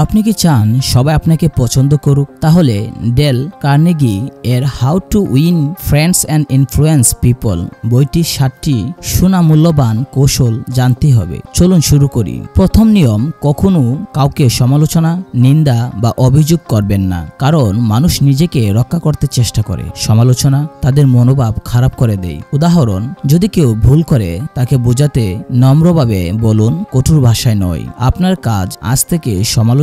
আপনি কি চান সবাই আপনাকে পছন্দ করুক? তাহলে ডেল কার্নেগি এর how to win friends and influence people বইটি 7টি সুনামূল্যবান কৌশল জানতে হবে। চলুন শুরু করি। প্রথম নিয়ম, কখনো কাউকে সমালোচনা, নিন্দা বা অভিযোগ করবেন না, কারণ মানুষ নিজেকে রক্ষা করতে চেষ্টা করে। সমালোচনা তাদের মনোভাব খারাপ করে দেয়। উদাহরণ, যদি কেউ ভুল করে তাকে বোঝাতে নম্রভাবে বলুন, কঠোর ভাষায় নয়। আপনার কাজ আজ থেকে সমালোচনা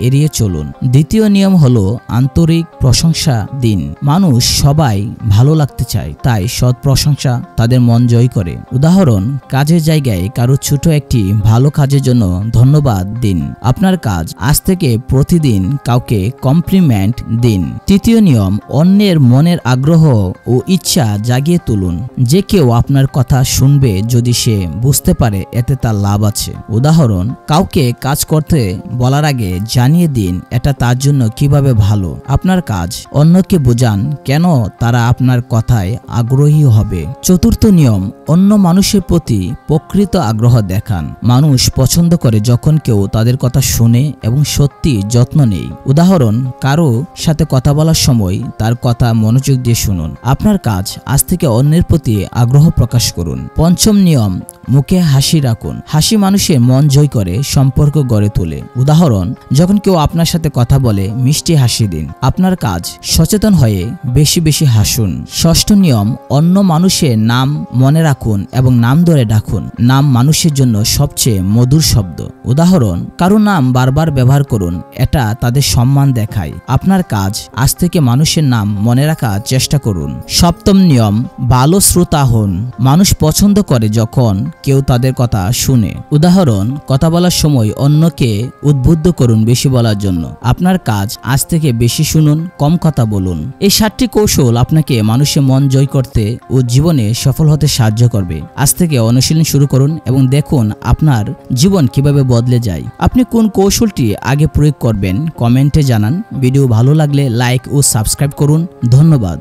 এড়িয়ে চলুন। দ্বিতীয় নিয়ম হলো আন্তরিক প্রশংসা দিন। মানুষ সবাই ভালো লাগতে চায়, তাই সৎ প্রশংসা তাদের মন জয় করে। উদাহরণ, কাজের জায়গায় কারো ছোট একটি ভালো কাজের জন্য ধন্যবাদ দিন। আপনার কাজ আজ থেকে প্রতিদিন কাউকে কমপ্লিমেন্ট দিন। তৃতীয় নিয়ম, অন্যের মনের আগ্রহ ও ইচ্ছা জাগিয়ে তুলুন। যে কেউ আপনার কথা শুনবে যদি সে বুঝতে পারে এতে তার লাভ আছে। উদাহরণ, কাউকে কাজ করতে বলার আগে জানিয়ে দিন এটা তার জন্য কিভাবে ভালো। আপনার কাজ অন্যকে বোঝান কেন তারা আপনার কথায় আগ্রহী হবে। চতুর্থ নিয়ম, অন্য মানুষের প্রতি প্রকৃত আগ্রহ দেখান। মানুষ পছন্দ করে যখন কেউ তাদের কথা শুনে এবং সত্যি যত্ন নেয়। উদাহরণ, কারো সাথে কথা বলার সময় তার কথা মনোযোগ দিয়ে শুনুন। আপনার কাজ আজ থেকে অন্যের প্রতি আগ্রহ প্রকাশ করুন। পঞ্চম নিয়ম, মুখে হাসি রাখুন। হাসি মানুষের মন জয় করে, সম্পর্ক গড়ে তোলে। উদাহরণ, যখন কেউ আপনার সাথে কথা বলে মিষ্টি হাসি দিন। আপনার কাজ সচেতন হয়ে বেশি বেশি হাসুন। ষষ্ঠ নিয়ম, অন্য মানুষের নাম মনে রাখুন এবং নাম ধরে ডাকুন। নাম মানুষের জন্য সবচেয়ে মধুর শব্দ। উদাহরণ, কারো নাম বারবার ব্যবহার করুন, এটা তাদের সম্মান দেখায়। আপনার কাজ আজ থেকে মানুষের নাম মনে রাখার চেষ্টা করুন। সপ্তম নিয়ম, ভালো শ্রোতা হন। মানুষ পছন্দ করে যখন কেউ তাদের কথা শুনে। উদাহরণ, কথা বলার সময় অন্যকে উদ্বুদ্ধ করুন বেশি বলার জন্য। আপনার কাজ আজ থেকে বেশি শুনুন, কম কথা বলুন। এই 7টি কৌশল আপনাকে মানুষের মন জয় করতে ও জীবনে সফল হতে সাহায্য করবে। আজ থেকে অনুশীলন শুরু করুন এবং দেখুন আপনার জীবন কিভাবে বদলে যায়। আপনি কোন কৌশলটি আগে প্রয়োগ করবেন কমেন্টে জানান। ভিডিও ভালো লাগলে লাইক ও সাবস্ক্রাইব করুন। ধন্যবাদ।